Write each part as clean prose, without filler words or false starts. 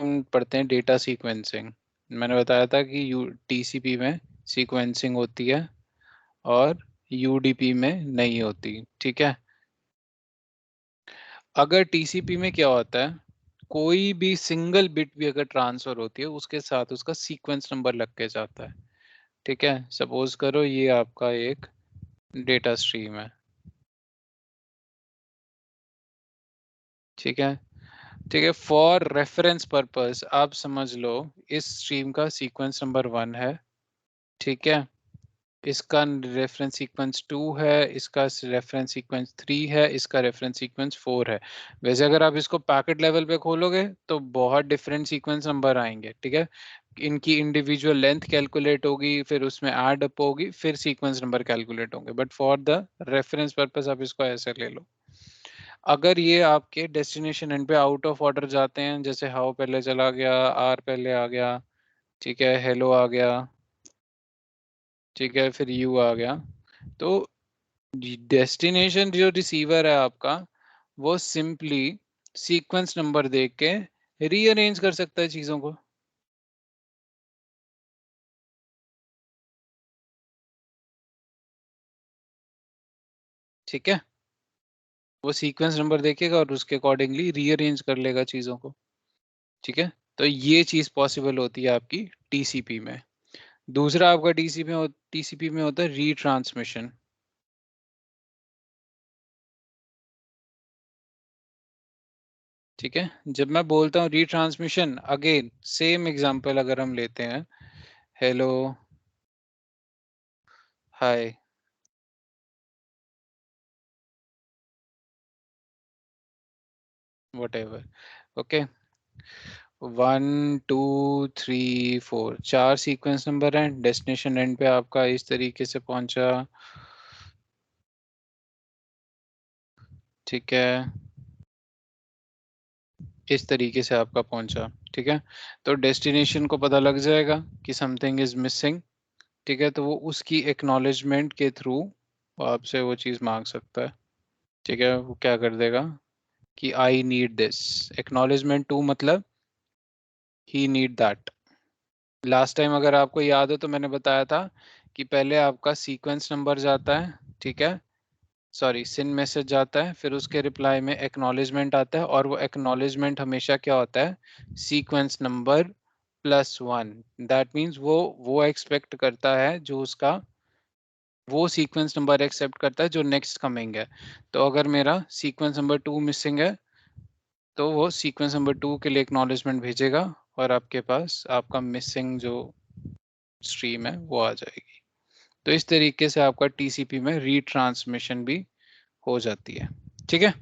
हम पढ़ते हैं डेटा सीक्वेंसिंग। मैंने बताया था कि टीसीपी में सीक्वेंसिंग होती है और यूडीपी में नहीं होती। ठीक है, अगर टीसीपी में क्या होता है, कोई भी सिंगल बिट भी अगर ट्रांसफर होती है उसके साथ उसका सीक्वेंस नंबर लग के जाता है। ठीक है, सपोज करो ये आपका एक डेटा स्ट्रीम है। ठीक है, ठीक है, फॉर रेफरेंस पर्पस आप समझ लो इस स्ट्रीम का सीक्वेंस नंबर 1 है। ठीक है, इसका रेफरेंस सीक्वेंस 2 है, इसका रेफरेंस सीक्वेंस 3 है, इसका रेफरेंस सीक्वेंस 4 है। वैसे अगर आप इसको पैकेट लेवल पे खोलोगे तो बहुत डिफरेंट सीक्वेंस नंबर आएंगे। ठीक है, इनकी इंडिविजुअल लेंथ कैलकुलेट होगी, फिर उसमें ऐड अप होगी, फिर सीक्वेंस नंबर कैलकुलेट होंगे, but for the reference purpose आप इसको ऐसे ले लो। अगर ये आपके डेस्टिनेशन एंड पे आउट ऑफ ऑर्डर जाते हैं, जैसे हाउ पहले चला गया, आर पहले आ गया, ठीक है, हेलो आ गया, ठीक है, फिर यू आ गया, तो डेस्टिनेशन जो रिसीवर है आपका वो सिंपली सीक्वेंस नंबर देख के रीअरेंज कर सकता है चीजों को। ठीक है, वो सीक्वेंस नंबर देखेगा और उसके अकॉर्डिंगली रीअरेंज कर लेगा चीजों को। ठीक है, तो ये चीज पॉसिबल होती है आपकी टीसीपी में। दूसरा आपका टीसीपी में होता है रीट्रांसमिशन। ठीक है, जब मैं बोलता हूँ रीट्रांसमिशन, अगेन सेम एग्जांपल अगर हम लेते हैं, हेलो, हाय, whatever, ओके, 1 2 3 4 चार सीक्वेंस नंबर हैं, डेस्टिनेशन एंड पे आपका इस तरीके से पहुंचा। ठीक है, इस तरीके से आपका पहुंचा। ठीक है, तो डेस्टिनेशन को पता लग जाएगा कि समथिंग इज मिसिंग। ठीक है, तो वो उसकी एक्नॉलेजमेंट के थ्रू आपसे वो चीज़ मांग सकता है। ठीक है, वो क्या कर देगा कि I need this, acknowledgement to मतलब he need that. Last time अगर आपको याद हो तो मैंने बताया था कि पहले आपका सीक्वेंस नंबर जाता है, ठीक है, सॉरी सिन मैसेज जाता है, फिर उसके रिप्लाई में एक्नॉलेजमेंट आता है, और वो एक्नॉलेजमेंट हमेशा क्या होता है, सीक्वेंस नंबर +1। दैट मीन्स वो एक्सपेक्ट करता है जो उसका, वो सीक्वेंस नंबर एक्सेप्ट करता है जो नेक्स्ट कमिंग है। तो अगर मेरा सीक्वेंस नंबर 2 मिसिंग है तो वो सीक्वेंस नंबर 2 के लिए एक्नॉलेजमेंट भेजेगा, और आपके पास आपका मिसिंग जो स्ट्रीम है वो आ जाएगी। तो इस तरीके से आपका टीसीपी में रीट्रांसमिशन भी हो जाती है। ठीक है,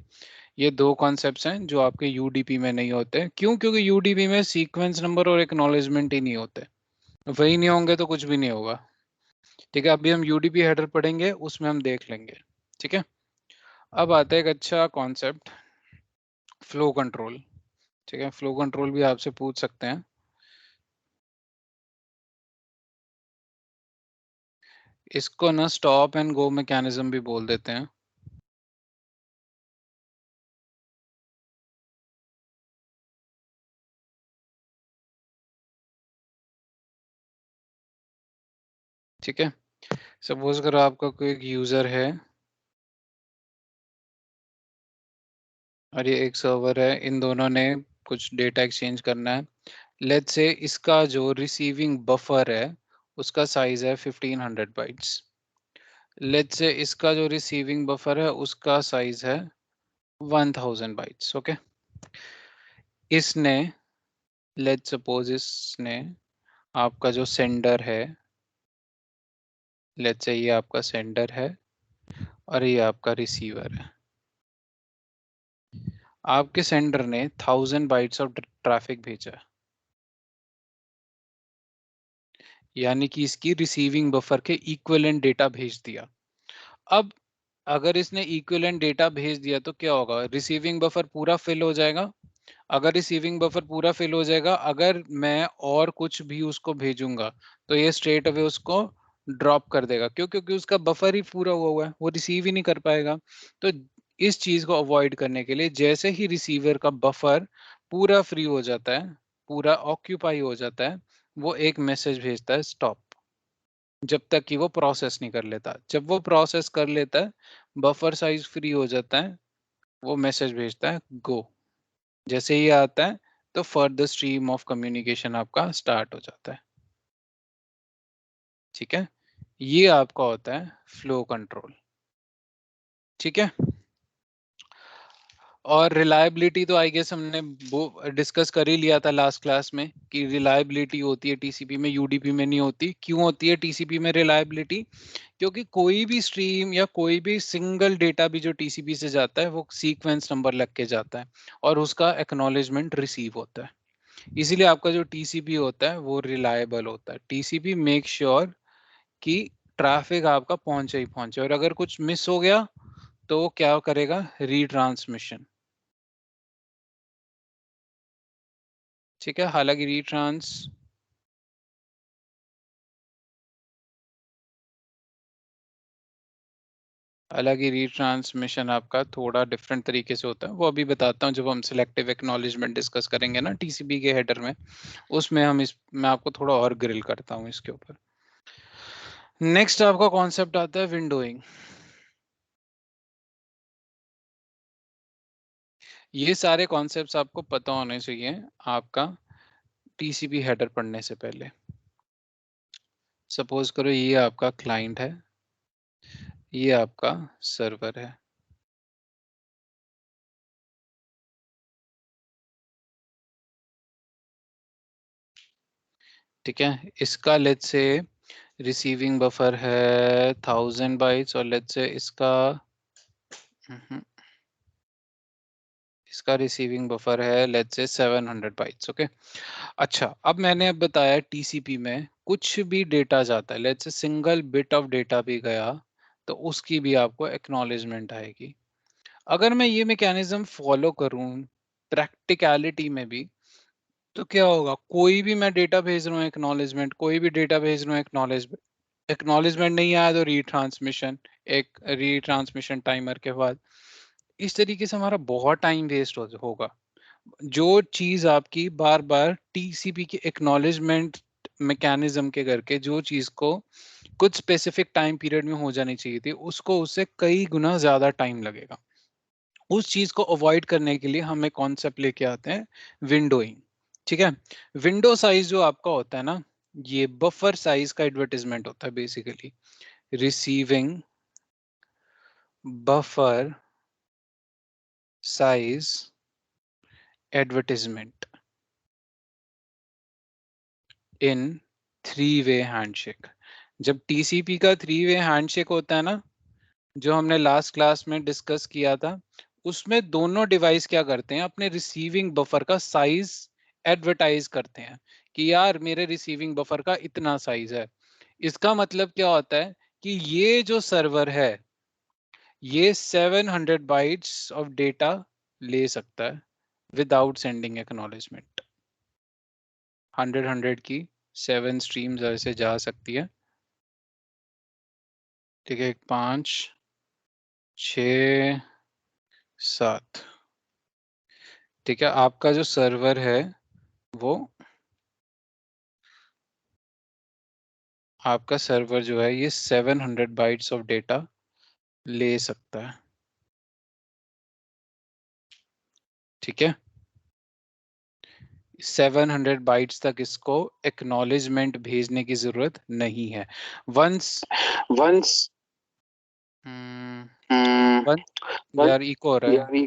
ये दो कॉन्सेप्ट्स हैं जो आपके यूडीपी में नहीं होते। क्यों? क्योंकि यूडीपी में सीक्वेंस नंबर और एक्नॉलेजमेंट ही नहीं होते। वही नहीं होंगे तो कुछ भी नहीं होगा। ठीक है, अभी हम यूडीपी हेडर पढ़ेंगे, उसमें हम देख लेंगे। ठीक है, अब आता है एक अच्छा कॉन्सेप्ट, फ्लो कंट्रोल। ठीक है, फ्लो कंट्रोल भी आपसे पूछ सकते हैं। इसको ना स्टॉप एंड गो मैकेनिज्म भी बोल देते हैं। ठीक है, सपोज करो आपका कोई एक यूजर है और ये एक सर्वर है, इन दोनों ने कुछ डेटा एक्सचेंज करना है। लेट्स से इसका जो रिसीविंग बफर है उसका साइज है 1500 बाइट्स। लेट्स से इसका जो रिसीविंग बफर है उसका साइज है 1000 बाइट्स। ओके, इसने, लेट्स सपोज इसने, आपका जो सेंडर है, लेट्स से ये आपका सेंडर है और ये आपका रिसीवर है। आपके सेंडर ने 1000 बाइट्स ऑफ ट्रैफिक भेजा है, यानी कि इसकी रिसीविंग बफर के इक्विवेलेंट डेटा भेज दिया। अब अगर इसने इक्विवेलेंट डेटा भेज दिया तो क्या होगा, रिसीविंग बफर पूरा फिल हो जाएगा। अगर रिसीविंग बफर पूरा फिल हो जाएगा, अगर मैं और कुछ भी उसको भेजूंगा तो ये स्ट्रेट अवे उसको ड्रॉप कर देगा। क्यों? क्योंकि उसका बफर ही पूरा हुआ है, वो रिसीव ही नहीं कर पाएगा। तो इस चीज को अवॉइड करने के लिए, जैसे ही रिसीवर का बफर पूरा फ्री हो जाता है, पूरा ऑक्यूपाई हो जाता है, वो एक मैसेज भेजता है स्टॉप, जब तक कि वो प्रोसेस नहीं कर लेता। जब वो प्रोसेस कर लेता है, बफर साइज फ्री हो जाता है, वो मैसेज भेजता है गो। जैसे ही आता है तो फर्दर स्ट्रीम ऑफ कम्युनिकेशन आपका स्टार्ट हो जाता है। ठीक है, ये आपका होता है फ्लो कंट्रोल। ठीक है, और रिलायबिलिटी तो आई गेस हमने वो डिस्कस कर ही लिया था लास्ट क्लास में कि रिलायबिलिटी होती है टीसीपी में, यूडीपी में नहीं होती। क्यों होती है टीसीपी में रिलायबिलिटी? क्योंकि कोई भी स्ट्रीम या कोई भी सिंगल डेटा भी जो टीसीपी से जाता है वो सीक्वेंस नंबर लग के जाता है और उसका एक्नॉलेजमेंट रिसीव होता है। इसीलिए आपका जो टीसीपी होता है वो रिलायबल होता है। टीसीपी मेक श्योर कि ट्रैफिक आपका पहुंचे ही पहुंचे, और अगर कुछ मिस हो गया तो क्या करेगा? रीट्रांसमिशन। ठीक है, हालांकि रीट्रांसमिशन आपका थोड़ा डिफरेंट तरीके से होता है, वो अभी बताता हूँ जब हम सिलेक्टिव एक्नॉलेजमेंट डिस्कस करेंगे ना टीसीपी के हेडर में, उसमें मैं आपको थोड़ा और ग्रिल करता हूँ इसके ऊपर। नेक्स्ट आपका कॉन्सेप्ट आता है विंडोइंग। ये सारे कॉन्सेप्ट्स आपको पता होने चाहिए आपका टीसीपी हेडर पढ़ने से पहले। सपोज करो ये आपका क्लाइंट है, ये आपका सर्वर है। ठीक है, इसका लेट्स से रिसीविंग बफर है 1000 बाइट्स, और लेट्स से हम्म, इसका रिसीविंग बफर है लेट्स से 700 बाइट्स। ओके, अच्छा अब मैंने अब बताया टीसीपी में कुछ भी डेटा जाता है, let's say single bit of data भी गया तो उसकी भी आपको एक्नॉलेजमेंट आएगी। अगर मैं ये मैकेनिज्म फॉलो करूं प्रैक्टिकलिटी में भी, तो क्या होगा? कोई भी मैं डेटा भेज रहा हूँ एक्नॉलेजमेंट, कोई भी डेटा भेज रहा हूँ एक्नॉलेजमेंट, एक्नॉलेजमेंट नहीं आया तो रीट्रांसमिशन, एक रीट्रांसमिशन टाइमर के बाद। इस तरीके से हमारा बहुत टाइम वेस्ट होगा। जो चीज आपकी बार बार टीसीपी के एक्नॉलेजमेंट मैकेनिज्म के करके जो चीज को कुछ स्पेसिफिक टाइम पीरियड में हो जानी चाहिए थी, उसको उससे कई गुना ज्यादा टाइम लगेगा। उस चीज को अवॉइड करने के लिए हम एक कॉन्सेप्ट लेके आते हैं, विंडोइंग। ठीक है, विंडो साइज जो आपका होता है ना, ये बफर साइज का एडवर्टाइजमेंट होता है basically. Receiving buffer size advertisement in three way handshake. जब टीसीपी का थ्री वे हैंडशेक होता है ना, जो हमने लास्ट क्लास में डिस्कस किया था, उसमें दोनों डिवाइस क्या करते हैं? अपने रिसीविंग बफर का साइज एडवर्टाइज करते हैं कि यार मेरे रिसीविंग बफर का इतना साइज है। इसका मतलब क्या होता है कि ये जो सर्वर है ये 700 बाइट्स ऑफ डेटा ले सकता है विदाउट सेंडिंग एक्नॉलेजमेंट। 100 की 7 स्ट्रीम्स ऐसे जा सकती है। ठीक है, एक 5 6 7। ठीक है, आपका जो सर्वर है वो आपका सर्वर जो है ये 700 बाइट्स ऑफ डेटा ले सकता है। ठीक है, 700 बाइट्स तक इसको एक्नॉलेजमेंट भेजने की जरूरत नहीं है। वंस वंस वन वन यार इको हो रहा है। यार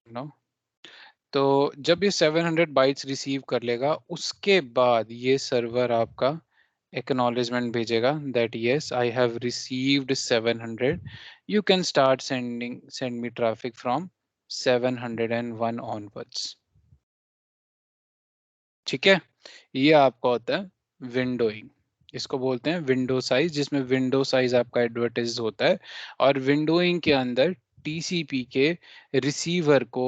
नो, तो जब ये 700 बाइट्स रिसीव कर लेगा उसके बाद ये सर्वर आपका एक्नॉलेजमेंट भेजेगा that yes I have received 700, you can start send me traffic from 701 onwards. ठीक है, ये आपका होता है विंडोइंग। इसको बोलते हैं विंडो साइज, जिसमें विंडो साइज आपका एडवर्टाइज होता है। और विंडोइंग के अंदर टीसीपी के रिसीवर को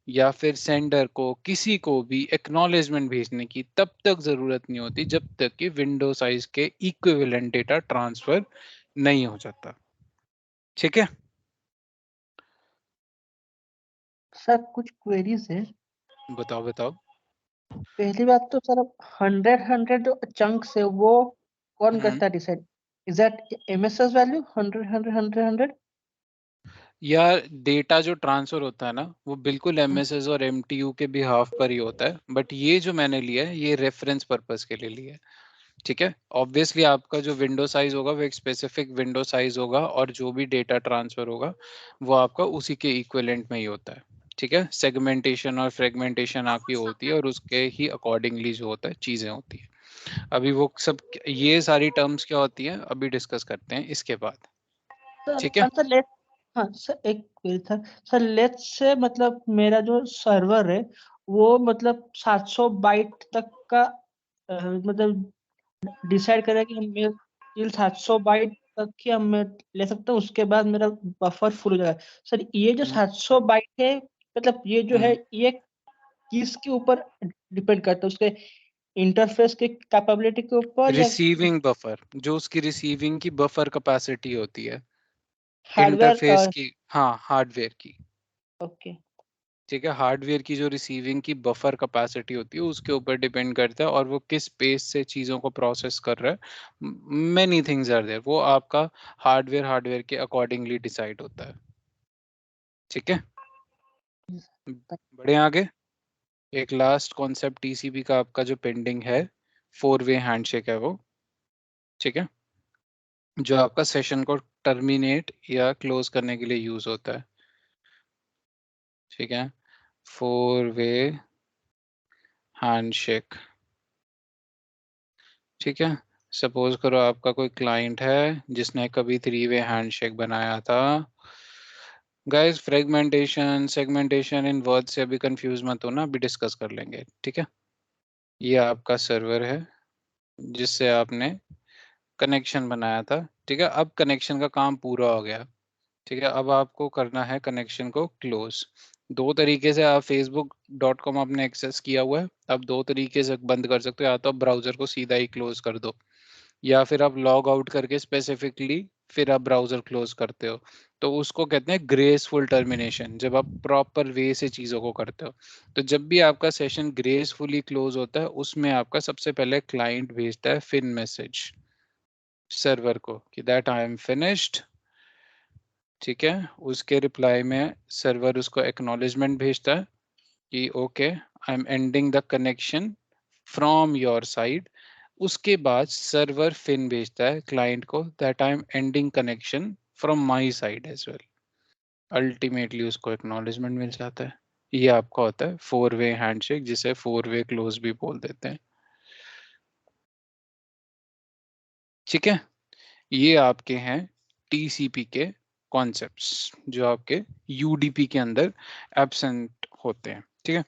या फिर सेंडर को किसी को भी एक्नॉलेजमेंट भेजने की तब तक जरूरत नहीं होती जब तक कि विंडो साइज के इक्विवेलेंट डेटा ट्रांसफर नहीं हो जाता। ठीक है, सर कुछ क्वेरीज है। बताओ बताओ। पहली बात तो सर 100 जो चंक्स है वो कौन करता है decide? Is that MSS value 100 यार डेटा जो ट्रांसफर होता है ना वो बिल्कुल एमएसएस और एमटीयू के भी हाफ पर ही होता है, बट ये जो मैंने लिया है ये रेफरेंस पर्पस के लिए लिया है। ठीक है, ऑब्वियसली आपका जो विंडो साइज होगा वो एक स्पेसिफिक विंडो साइज होगा और जो भी डेटा ट्रांसफर होगा वो आपका उसी के इक्विवेलेंट में ही होता है। ठीक है, सेगमेंटेशन और फ्रेगमेंटेशन आपकी होती है और उसके ही अकॉर्डिंगली जो होता है चीजें होती है। अभी वो सब ये सारी टर्म्स क्या होती हैं अभी डिस्कस करते हैं इसके बाद। सर ठीक है। सर लेट हाँ सर एक क्वेरी था सर। लेट से मतलब मेरा जो सर्वर है वो मतलब 700 बाइट तक का मतलब डिसाइड करें कि मैं टिल 700 बाइट तक की हम मैं ले सकता हूँ, उसके बाद मेरा बफर फुल हो जाएगा। सर ये जो हम्म, 700 बाइट है मतलब ये जो है हम्म। ये किसके ऊपर डिपेंड करता है? उसके इंटरफेस के कैपेबिलिटी के ऊपर या रिसीविंग बफर, जो उसकी रिसीविंग की बफर कैपेसिटी होती है इंटरफेस हार्डवेयर? की, हाँ हार्डवेयर की। ओके। ठीक है, हार्डवेयर की जो रिसीविंग की बफर कैपेसिटी होती है उसके ऊपर डिपेंड करता है और वो किस पेस से चीज़ों को प्रोसेस कर रहा है। मेनी थिंग्स आर देयर, वो आपका हार्डवेयर हार्डवेयर के अकॉर्डिंगली डिसाइड होता है। ठीक है, बढ़े आगे। एक लास्ट कॉन्सेप्ट टीसीपी का आपका जो पेंडिंग है, 4 वे हैंडशेक है वो। ठीक है, जो आपका सेशन को टर्मिनेट या क्लोज करने के लिए यूज होता है। ठीक है, 4 वे हैंडशेक। ठीक है, सपोज करो आपका कोई क्लाइंट है जिसने कभी 3 वे हैंडशेक बनाया था। गाइस फ्रेगमेंटेशन सेगमेंटेशन इन वर्ड से अभी कंफ्यूज मत होना, अभी डिस्कस कर लेंगे। ठीक है, ये आपका सर्वर है जिससे आपने कनेक्शन बनाया था। ठीक है, अब कनेक्शन का काम पूरा हो गया। ठीक है, अब आपको करना है कनेक्शन को क्लोज। दो तरीके से आप facebook.com आपने एक्सेस किया हुआ है, अब दो तरीके से बंद कर सकते हो, या तो आप ब्राउजर को सीधा ही क्लोज कर दो या फिर आप लॉग आउट करके स्पेसिफिकली फिर आप ब्राउजर क्लोज करते हो। तो उसको कहते हैं ग्रेसफुल टर्मिनेशन, जब आप प्रॉपर वे से चीज़ों को करते हो। तो जब भी आपका सेशन ग्रेसफुली क्लोज होता है उसमें आपका सबसे पहले क्लाइंट भेजता है फिन मैसेज सर्वर को कि दैट आई एम फिनिश्ड। ठीक है, उसके रिप्लाई में सर्वर उसको एक्नॉलेजमेंट भेजता है कि okay I am ending the connection from your side. उसके बाद सर्वर फिन भेजता है क्लाइंट को that I am ending connection from my side as well. Ultimately उसको एक्नॉलेजमेंट मिल जाता है। ये आपका होता है 4 वे हैंडशेक, जिसे 4 वे क्लोज भी बोल देते हैं। ठीक है, ये आपके हैं टीसीपी के कॉन्सेप्ट्स जो आपके यूडीपी के अंदर एब्सेंट होते हैं। ठीक है,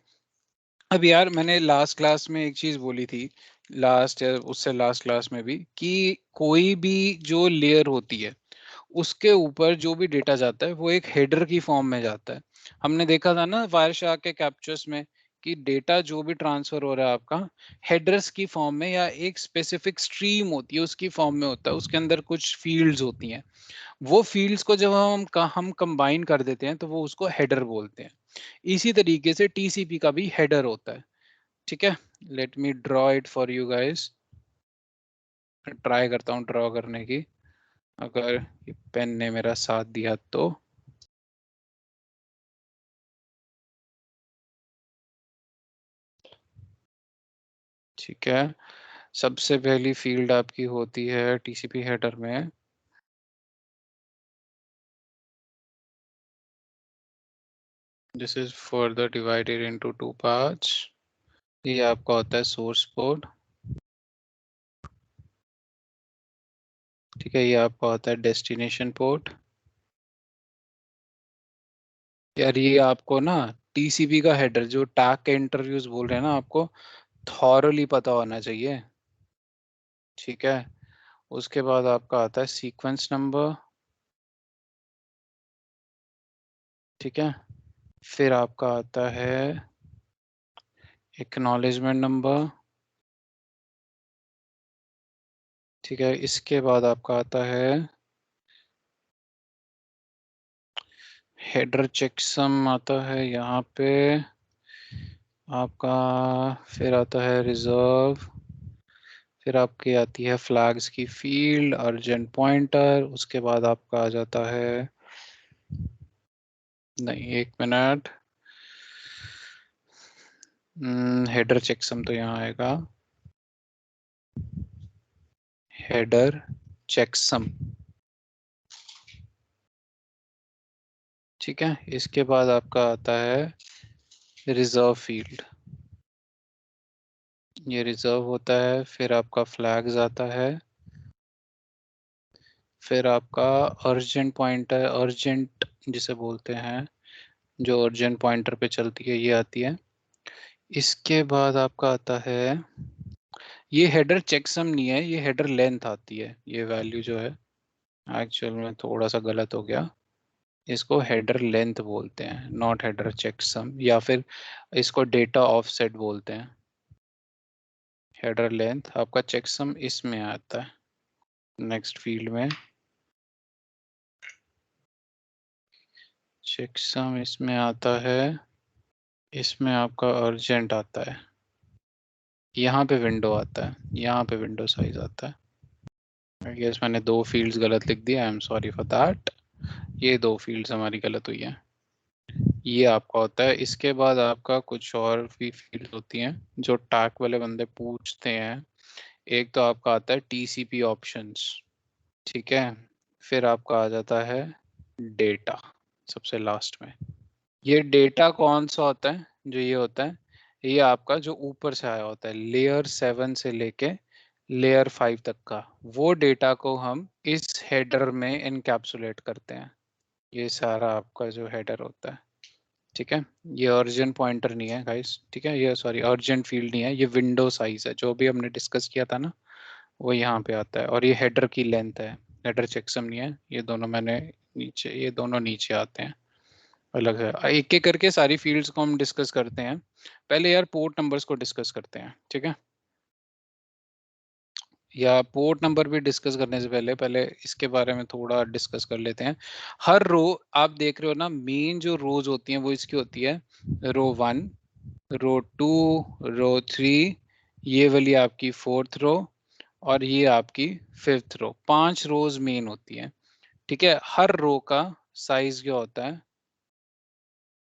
अब यार मैंने लास्ट क्लास में एक चीज बोली थी, लास्ट या उससे लास्ट क्लास में भी, कि कोई भी जो लेयर होती है उसके ऊपर जो भी डेटा जाता है वो एक हेडर की फॉर्म में जाता है। हमने देखा था ना वायरशार्क के कैप्चर्स में कि डेटा जो भी ट्रांसफर हो रहा है आपका हेडर्स की फॉर्म में या एक स्पेसिफिक स्ट्रीम होती है उसकी फॉर्म में होता है, उसके अंदर कुछ फील्ड्स होती हैं। वो फील्ड्स को जब हम कंबाइन कर देते हैं तो वो उसको हेडर बोलते हैं। इसी तरीके से टीसीपी का भी हेडर होता है। ठीक है, let me draw it for you guys. Try करता हूँ ड्रॉ करने की, अगर पेन ने मेरा साथ दिया तो। ठीक है, सबसे पहली फील्ड आपकी होती है टीसीपी हेडर में, this is further divided into 2 parts. ये आपका होता है सोर्स पोर्ट। ठीक है, ये आपका होता है डेस्टिनेशन पोर्ट। यार ये आपको ना टीसीपी का हेडर जो टैग के इंटरव्यूज बोल रहे हैं ना आपको थॉरली पता होना चाहिए। ठीक है, उसके बाद आपका आता है सीक्वेंस नंबर। ठीक है, फिर आपका आता है एक्नॉलेजमेंट नंबर। ठीक है, इसके बाद आपका आता है हेडर चेकसम आता है यहाँ पे आपका, फिर आता है रिजर्व, फिर आपकी आती है फ्लैग्स की फील्ड, अर्जेंट पॉइंटर, उसके बाद आपका आ जाता है, नहीं एक मिनट, हेडर चेकसम तो यहाँ आएगा, हेडर चेकसम, ठीक है। इसके बाद आपका आता है रिजर्व फील्ड, ये रिजर्व होता है, फिर आपका फ्लैग्स आता है, फिर आपका अर्जेंट पॉइंटर, अर्जेंट जिसे बोलते हैं, जो अर्जेंट पॉइंटर पे चलती है, ये आती है। इसके बाद आपका आता है, ये हेडर चेकसम नहीं है, ये हेडर लेंथ आती है, ये वैल्यू जो है एक्चुअल में थोड़ा सा गलत हो गया, इसको हेडर लेंथ बोलते हैं, नॉट हेडर चेकसम, या फिर इसको डेटा ऑफसेट बोलते हैं। हेडर लेंथ आपका चेकसम इसमें आता है, नेक्स्ट फील्ड में चेकसम इसमें आता है, इसमें आपका अर्जेंट आता है, यहाँ पे विंडो आता है, यहाँ पे विंडो साइज आता है। आई गेस मैंने दो फील्ड्स गलत लिख दिया, I am sorry for that, ये दो फील्ड्स हमारी गलत हुई है, ये आपका होता है। इसके बाद आपका कुछ और भी फील्ड होती हैं जो टैग वाले बंदे पूछते हैं, एक तो आपका आता है टीसीपी ऑप्शंस, ठीक है, फिर आपका आ जाता है डेटा सबसे लास्ट में। ये डेटा कौन सा होता है, जो ये होता है, ये आपका जो ऊपर से आया होता है, लेयर 7 से लेके लेयर 5 तक का, वो डेटा को हम इस हेडर में इनकैप्सुलेट करते हैं, ये सारा आपका जो हेडर होता है, ठीक है। ये अर्जेंट पॉइंटर नहीं है गाइस, ठीक है, ये सॉरी अर्जेंट फील्ड नहीं है, ये विंडो साइज है, जो भी हमने डिस्कस किया था ना वो यहाँ पे आता है, और ये हेडर की लेंथ है, हेडर चेकसम नहीं है, ये दोनों मैंने नीचे, ये दोनों नीचे आते हैं, अलग है। एक एक करके सारी फील्ड्स को हम डिस्कस करते हैं, पहले यार पोर्ट नंबर्स को डिस्कस करते हैं, ठीक है, या पोर्ट नंबर भी डिस्कस करने से पहले पहले इसके बारे में थोड़ा डिस्कस कर लेते हैं। हर रो आप देख रहे हो ना, मेन जो रोज होती हैं वो इसकी होती है, रो 1, रो 2, रो 3, ये वाली आपकी 4th रो, और ये आपकी 5th रो, 5 रोज मेन होती हैं, ठीक है। हर रो का साइज क्या होता है,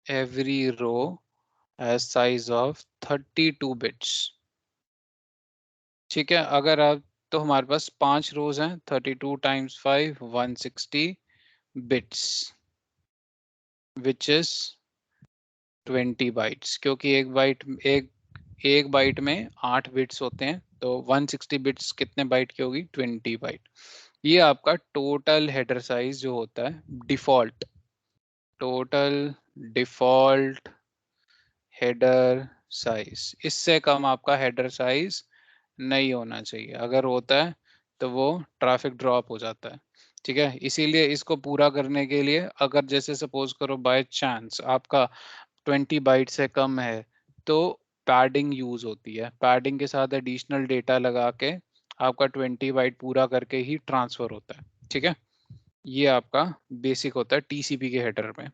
every row has size of 32 bits, ठीक है। अगर आप, तो हमारे पास 5 रोज हैं, 32 times 5 160 bits, which is 20 bytes, क्योंकि एक बाइट में 8 बिट्स होते हैं, तो 160 बिट्स कितने बाइट की होगी, 20 बाइट। ये आपका टोटल हेडर साइज जो होता है, default, total default header size, इससे कम आपका हेडर साइज नहीं होना चाहिए, अगर होता है तो वो ट्रैफिक ड्रॉप हो जाता है, ठीक है। इसीलिए इसको पूरा करने के लिए, अगर जैसे सपोज करो बाय चांस आपका 20 बाइट से कम है, तो पैडिंग यूज होती है, पैडिंग के साथ एडिशनल डेटा लगा के आपका 20 बाइट पूरा करके ही ट्रांसफर होता है, ठीक है। ये आपका बेसिक होता है टीसीपी के हेडर में।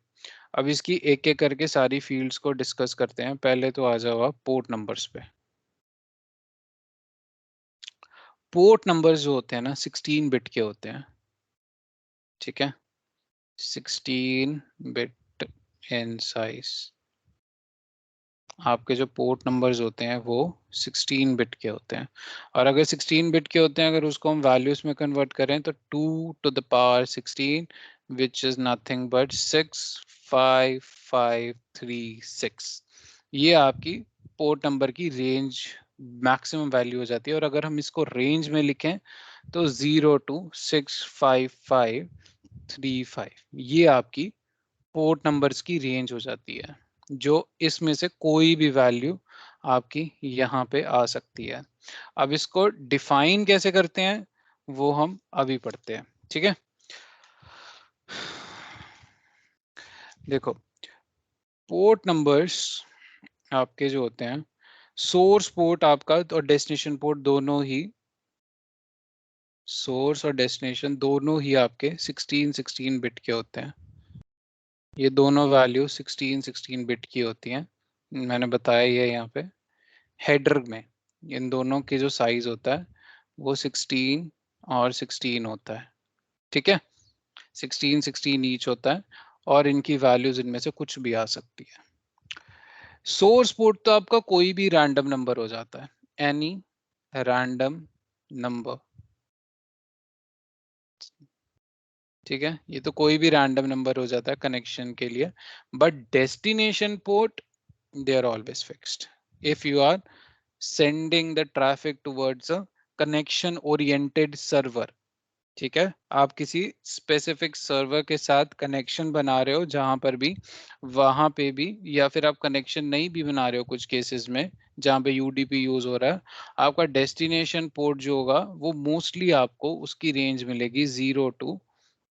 अब इसकी एक एक करके सारी फील्ड्स को डिस्कस करते हैं, पहले तो आ जाओ आप पोर्ट नंबर्स पे। पोर्ट नंबर्स जो होते हैं ना 16 बिट के होते हैं, ठीक है, 16 बिट इन साइज, आपके जो पोर्ट नंबर्स होते हैं वो 16 बिट के होते हैं, और अगर 16 बिट के होते हैं, अगर उसको हम वैल्यूज में कन्वर्ट करें तो 2 to the power 16, which is nothing but 65536, ये आपकी पोर्ट नंबर की रेंज मैक्सिमम वैल्यू हो जाती है। और अगर हम इसको रेंज में लिखें तो 0 to 65535, ये आपकी पोर्ट नंबर्स की रेंज हो जाती है, जो इसमें से कोई भी वैल्यू आपकी यहाँ पे आ सकती है। अब इसको डिफाइन कैसे करते हैं वो हम अभी पढ़ते हैं, ठीक है। देखो, पोर्ट नंबर्स आपके जो होते हैं, सोर्स पोर्ट आपका और डेस्टिनेशन पोर्ट दोनों ही, सोर्स और डेस्टिनेशन दोनों ही आपके 16 बिट के होते हैं, ये दोनों वैल्यू 16 बिट की होती हैं, मैंने बताया ये यहाँ पे। हेडर में इन दोनों के जो साइज होता है वो 16 और 16 होता है, ठीक है। 16 ईच होता है और इनकी वैल्यूज इनमें से कुछ भी आ सकती है। सोर्स पोर्ट तो आपका कोई भी रैंडम नंबर हो जाता है, एनी रैंडम नंबर, ठीक है। ये तो कोई भी रैंडम नंबर हो जाता है कनेक्शन के लिए, but destination port they are always fixed if you are sending the traffic towards a connection oriented server, ठीक है। आप किसी स्पेसिफिक सर्वर के साथ कनेक्शन बना रहे हो जहां पर भी, वहां पे भी, या फिर आप कनेक्शन नहीं भी बना रहे हो कुछ केसेस में जहां पे यूडीपी यूज हो रहा है, आपका डेस्टिनेशन पोर्ट जो होगा वो मोस्टली आपको उसकी रेंज मिलेगी 0 to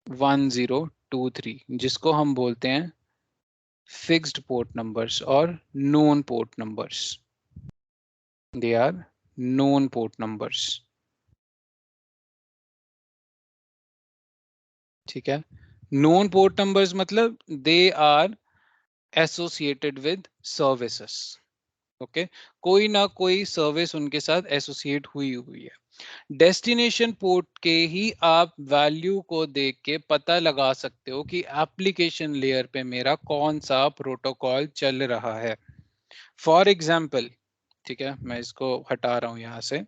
1023, जिसको हम बोलते हैं फिक्स्ड पोर्ट नंबर्स और known port numbers. They are known port numbers, ठीक है। नोन पोर्ट नंबर्स मतलब they are associated with services, okay. कोई ना कोई सर्विस उनके साथ एसोसिएट हुई हुई है। डेस्टिनेशन पोर्ट के ही आप वैल्यू को देख के पता लगा सकते हो कि एप्लीकेशन लेयर पे मेरा कौन सा प्रोटोकॉल चल रहा है। फॉर एग्जाम्पल, ठीक है, मैं इसको हटा रहा हूं यहां से।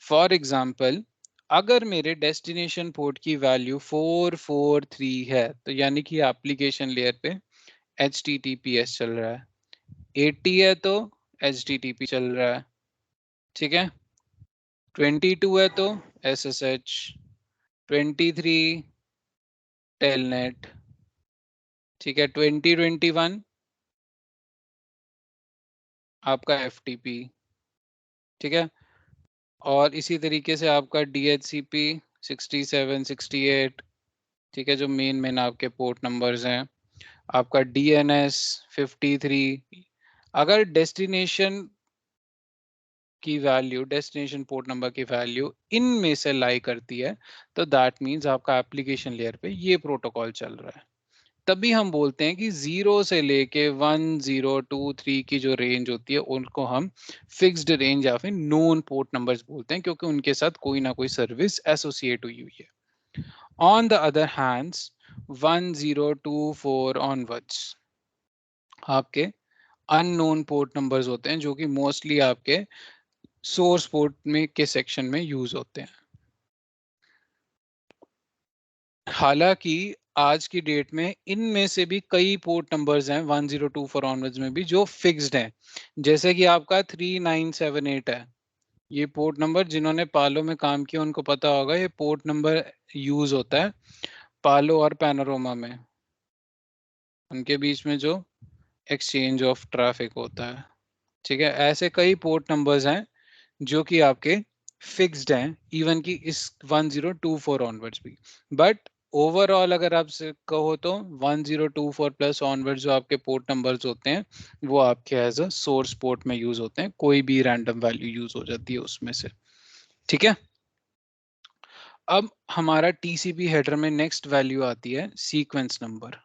फॉर एग्जाम्पल, अगर मेरे डेस्टिनेशन पोर्ट की वैल्यू 443 है तो यानी कि एप्लीकेशन लेयर पे HTTPS चल रहा है। 80 है तो HTTP चल रहा है, ठीक है। 22 है तो SSH, 23 टेलनेट, ठीक है। 21 आपका FTP, ठीक है। और इसी तरीके से आपका DHCP 67 68, ठीक है, जो मेन मेन आपके पोर्ट नंबर्स हैं। आपका DNS 53। अगर डेस्टिनेशन की वैल्यू, डेस्टिनेशन पोर्ट नंबर की वैल्यू इनमें से लाई करती है तो दैट मींस आपका एप्लीकेशन लेयर पे ये प्रोटोकॉल चल रहा है। तभी हम बोलते हैं कि 0 से लेके 1023 की जो रेंज होती है उनको हम फिक्स्ड रेंज या फिर नोन पोर्ट नंबर्स बोलते हैं, क्योंकि उनके साथ कोई ना कोई सर्विस एसोसिएट हुई हुई है। On the other hands 1024 onwards आपके अननोन पोर्ट नंबर्स होते हैं, जो कि मोस्टली आपके सोर्स पोर्ट में के सेक्शन में यूज होते हैं। हालांकि आज की डेट में इनमें से भी कई पोर्ट नंबर्स हैं 1024 ऑनवर्ड्स में भी जो फिक्स्ड हैं, जैसे कि आपका 3978 है। ये पोर्ट नंबर जिन्होंने पालो में काम किया उनको पता होगा, ये पोर्ट नंबर यूज होता है पालो और पैनोरामा में, उनके बीच में जो एक्सचेंज ऑफ ट्रैफिक होता है, ठीक है। ऐसे कई पोर्ट नंबर्स हैं जो कि आपके फिक्स्ड हैं, इवन कि इस 1024 ऑनवर्ड्स भी। बट ओवरऑल अगर आप से कहो तो 1024 प्लस ऑनवर्ड्स जो आपके पोर्ट नंबर्स होते हैं वो आपके एज अ सोर्स पोर्ट में यूज होते हैं, कोई भी रैंडम वैल्यू यूज हो जाती है उसमें से, ठीक है। अब हमारा TCP हेडर में नेक्स्ट वैल्यू आती है सीक्वेंस नंबर।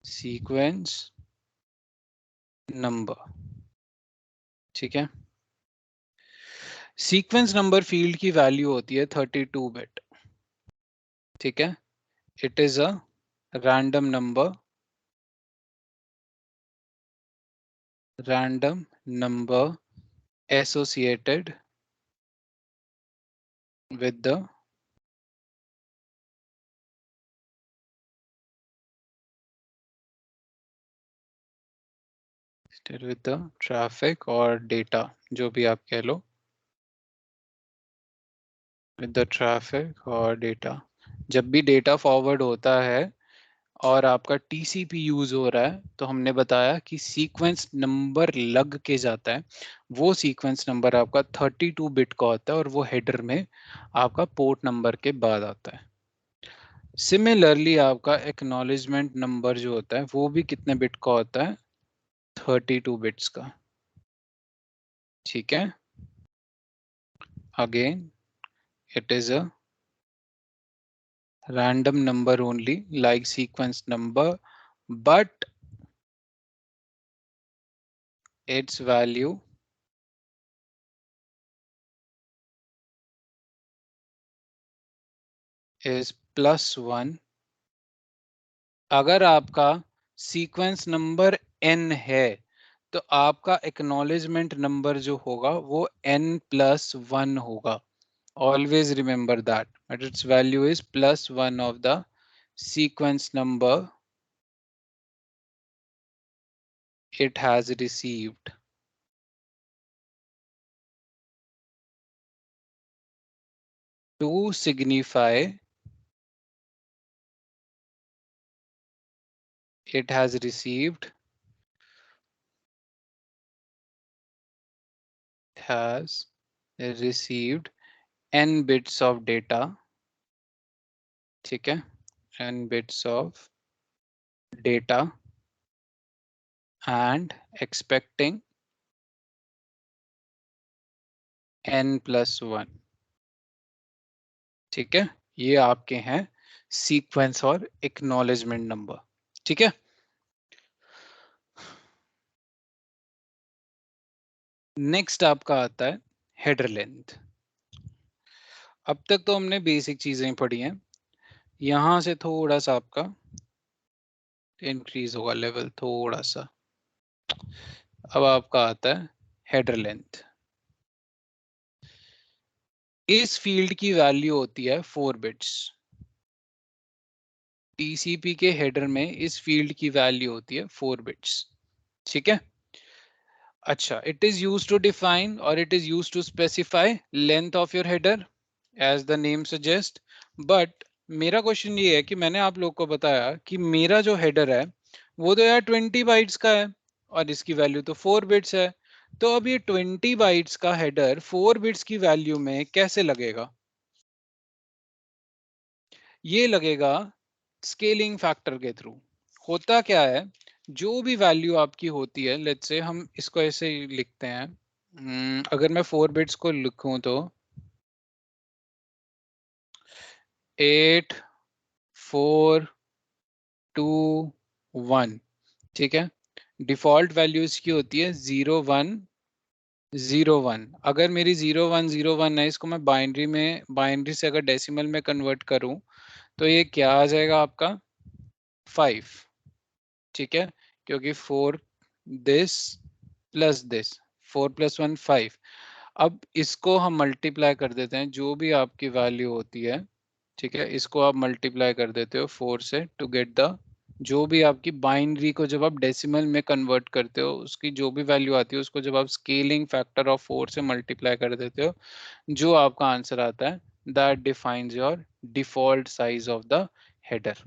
सीक्वेंस नंबर, ठीक है। सीक्वेंस नंबर फील्ड की वैल्यू होती है 32 बिट, ठीक है। It is a random number, random number associated with the traffic और data, जो भी आप कह लो, with the traffic और data। जब भी डेटा फॉरवर्ड होता है और आपका TCP यूज हो रहा है तो हमने बताया कि सीक्वेंस नंबर लग के जाता है। वो सीक्वेंस नंबर आपका 32 बिट का होता है और वो हेडर में आपका पोर्ट नंबर के बाद आता है। सिमिलरली आपका एक्नॉलेजमेंट नंबर जो होता है वो भी कितने बिट का होता है, 32 बिट्स का, ठीक है। Again it is a random number only, like sequence number, but its value is +1। अगर आपका सीक्वेंस नंबर n है तो आपका एक्नॉलेजमेंट नंबर जो होगा वो n+1 होगा। Always remember that, but its value is +1 of the sequence number it has received. To signify it has received n bits of data, ठीक है, n bits of data and expecting n+1, ठीक है। ये आपके हैं sequence और acknowledgement number, ठीक है। नेक्स्ट आपका आता है हेडर लेंथ। अब तक तो हमने बेसिक चीजें पढ़ी हैं, यहां से थोड़ा सा आपका इंक्रीज होगा लेवल थोड़ा सा। अब आपका आता है हेडर लेंथ। इस फील्ड की वैल्यू होती है 4 बिट्स। टीसीपी के हेडर में इस फील्ड की वैल्यू होती है 4 बिट्स, ठीक है। अच्छा, it is used to define और it is used to specify length of your header as the name suggest. But मेरा क्वेश्चन ये है कि मैंने आप लोग को बताया कि मेरा जो हेडर है वो तो यार 20 बाइट्स का है और इसकी वैल्यू तो 4 बिट्स है। तो अब ये 20 बाइट्स का हेडर 4 बिट्स की वैल्यू में कैसे लगेगा? ये लगेगा स्केलिंग फैक्टर के थ्रू। होता क्या है, जो भी वैल्यू आपकी होती है, लेट्स से हम इसको ऐसे ही लिखते हैं। अगर मैं 4 बिट्स को लिखूं तो 8 4 2 1, ठीक है। डिफॉल्ट वैल्यू इसकी होती है 0 1 0 1। अगर मेरी 0 1 0 1 है, इसको मैं बाइनरी से अगर डेसिमल में कन्वर्ट करूं तो ये क्या आ जाएगा आपका 5, ठीक है। क्योंकि 4 दिस प्लस दिस, 4 + 1 5। अब इसको हम मल्टीप्लाई कर देते हैं, जो भी आपकी वैल्यू होती है, ठीक है, इसको आप मल्टीप्लाई कर देते हो 4 से टू गेट द जो भी आपकी बाइनरी को जब आप डेसिमल में कन्वर्ट करते हो उसकी जो भी वैल्यू आती है उसको जब आप स्केलिंग फैक्टर ऑफ 4 से मल्टीप्लाई कर देते हो, जो आपका आंसर आता है that defines your default size of the header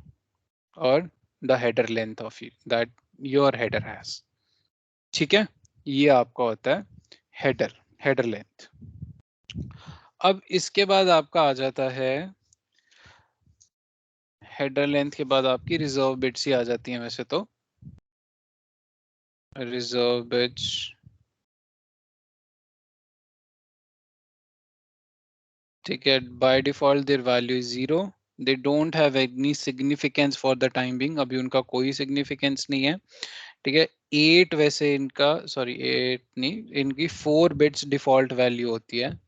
और the header length of that your header has, ठीक है। ये आपका होता है हेडर हेडर लेंथ। अब इसके बाद आपका आ जाता है हेडर लेंथ के बाद आपकी रिजर्व बिट्स ही आ जाती हैं वैसे तो। रिजर्व बिट्स, ठीक है, by default their value is 0। They don't have any significance for the time being, अभी उनका कोई सिग्निफिकेंस नहीं है, ठीक है। 8 वैसे इनका, सॉरी 8 नहीं, इनकी 4 बिट्स डिफॉल्ट वैल्यू होती है,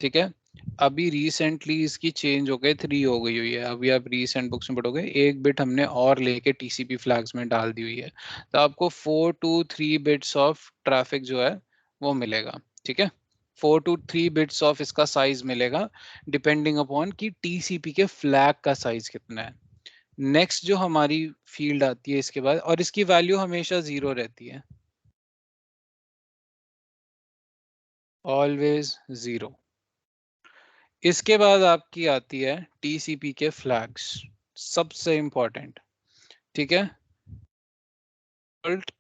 ठीक है। अभी रिसेंटली इसकी चेंज हो गए 3 हो गई हुई है, अभी आप रिसेंट बुक्स में पढ़ोगे 1 बिट हमने और लेके टीसीपी फ्लैग्स में डाल दी हुई है। तो आपको 4 to 3 बिट्स ऑफ ट्रैफिक जो है वो मिलेगा, ठीक है। 4 to 3 बिट्स ऑफ इसका साइज मिलेगा डिपेंडिंग अपॉन कि टीसीपी के फ्लैग का साइज कितना है। नेक्स्ट जो हमारी फील्ड आती है इसके बाद, और इसकी वैल्यू हमेशा 0 रहती है, ऑलवेज 0। इसके बाद आपकी आती है टीसीपी के फ्लैग्स, सबसे इंपॉर्टेंट, ठीक है।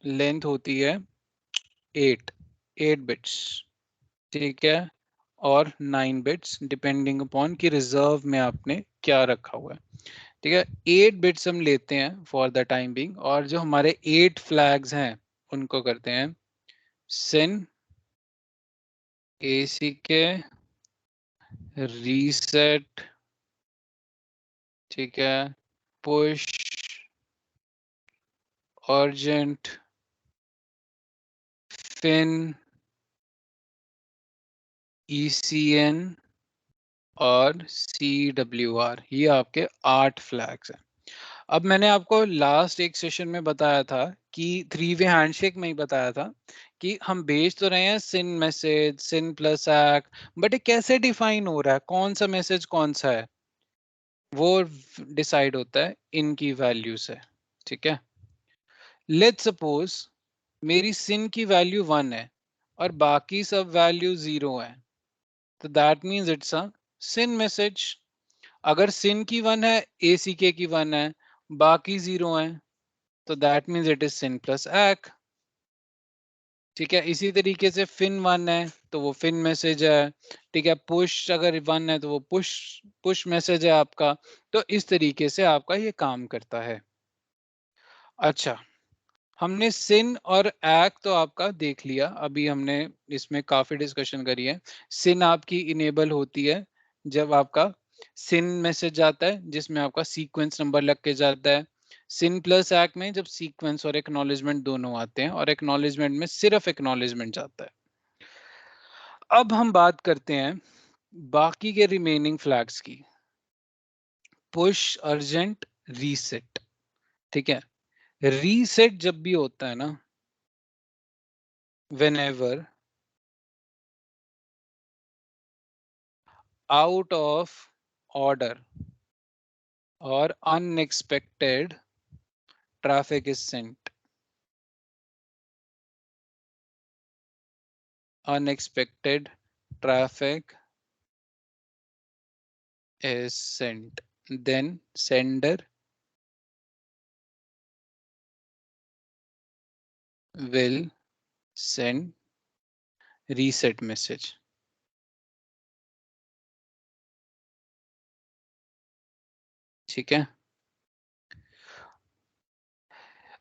लेंथ होती है 8 बिट्स, ठीक है, और 9 बिट्स डिपेंडिंग अपॉन कि रिजर्व में आपने क्या रखा हुआ है, ठीक है। 8 बिट्स हम लेते हैं फॉर द टाइम बिंग, और जो हमारे 8 फ्लैग्स हैं उनको करते हैं सिन एसी के रीसेट ठीक है, पुश अर्जेंट फिन ECN और CWR, ये आपके 8 फ्लैग्स हैं। अब मैंने आपको लास्ट एक सेशन में बताया था कि 3-वे हैंडशेक में ही बताया था कि हम भेज तो रहे हैं syn message, syn plus ack, but ये कैसे डिफाइन हो रहा है, कौन सा मैसेज कौन सा है, वो डिसाइड होता है इनकी वैल्यू से। ठीक है, लेट्स सपोज मेरी सिन की वैल्यू 1 है और बाकी सब वैल्यू 0 है, तो that means it's a SYN message. अगर सिन की 1 है, ACK की 1 है, बाकी 0 है, तो that means it is SYN plus एक्ट। ठीक है, इसी तरीके से फिन 1 है तो वो फिन मैसेज है। ठीक है, पुश अगर 1 है तो वो पुश पुश मैसेज है आपका। तो इस तरीके से आपका ये काम करता है। अच्छा, हमने सिन और एक्ट तो आपका देख लिया, अभी हमने इसमें काफी डिस्कशन करी है। सिन आपकी इनेबल होती है जब आपका सिन मैसेज आता है जिसमें आपका सीक्वेंस नंबर लग के जाता है। सिन प्लस एक्ट में जब सीक्वेंस और एक्नॉलेजमेंट दोनों आते हैं और एक्नॉलेजमेंट में सिर्फ एक्नॉलेजमेंट जाता है। अब हम बात करते हैं बाकी के रिमेनिंग फ्लैग्स की। Push urgent reset. ठीक है, रीसेट जब भी होता है ना, whenever out of order or unexpected traffic is sent, unexpected traffic is sent, then sender will send reset message. ठीक है,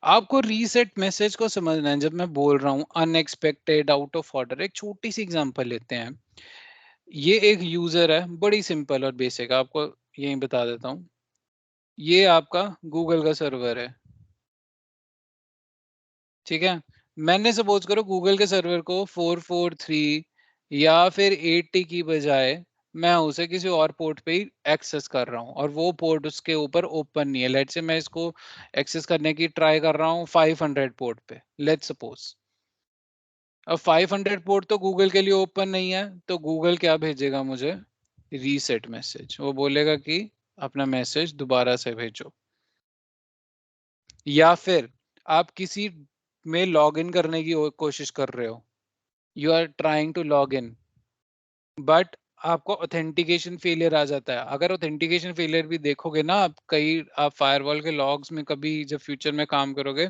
आपको रीसेट मैसेज को समझना है। जब मैं बोल रहा हूं अनएक्सपेक्टेड, आउट ऑफ ऑर्डर, एक छोटी सी एग्जांपल लेते हैं। ये एक यूजर है, बड़ी सिंपल और बेसिक, आपको यही बता देता हूँ। ये आपका गूगल का सर्वर है। ठीक है, मैंने सपोज करो गूगल के सर्वर को 443 या फिर 80 की बजाय मैं उसे किसी और पोर्ट पे ही एक्सेस कर रहा हूँ और वो पोर्ट उसके ऊपर ओपन नहीं है। लेट्स से मैं इसको एक्सेस करने की ट्राई कर रहा हूँ 500 पोर्ट पे, लेट्स सपोज। अब 500 पोर्ट तो गूगल के लिए ओपन नहीं है, तो गूगल क्या भेजेगा मुझे? Reset message. वो बोलेगा कि अपना मैसेज दोबारा से भेजो। या फिर आप किसी में लॉग इन करने की कोशिश कर रहे हो, you are trying to log in, but आपको ऑथेंटिकेशन फेलियर आ जाता है। अगर ऑथेंटिकेशन फेलियर भी देखोगे ना आप, कई आप फायरवॉल के लॉग्स में कभी जब फ्यूचर में काम करोगे,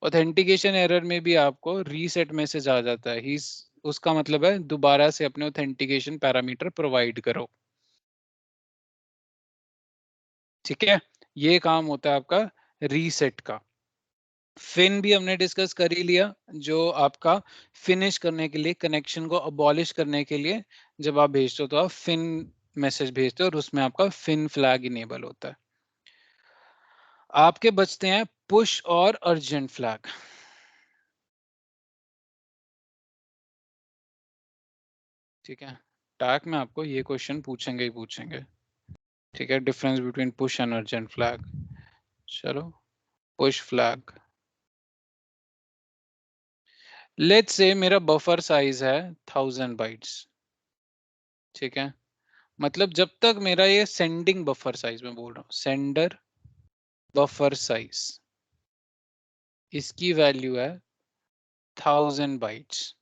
ऑथेंटिकेशन एरर में भी आपको रीसेट मैसेज आ जाता है। ही उसका मतलब है दोबारा से अपने ऑथेंटिकेशन पैरामीटर प्रोवाइड करो। ठीक है, ये काम होता है आपका रीसेट का। फिन भी हमने डिस्कस कर ही लिया, जो आपका फिनिश करने के लिए, कनेक्शन को अबॉलिश करने के लिए जब आप भेजते हो तो आप फिन मैसेज भेजते हो और उसमें आपका फिन फ्लैग इनेबल होता है। आपके बचते हैं पुश और अर्जेंट फ्लैग। ठीक है, टैग में आपको ये क्वेश्चन पूछेंगे ही पूछेंगे। ठीक है, difference between push and urgent flag. चलो, पुश फ्लैग। लेट्स से मेरा बफर साइज है 1000 बाइट्स। ठीक है, मतलब जब तक मेरा ये सेंडिंग बफर साइज में बोल रहा हूँ, सेंडर बफर साइज, इसकी वैल्यू है 1000 बाइट्स।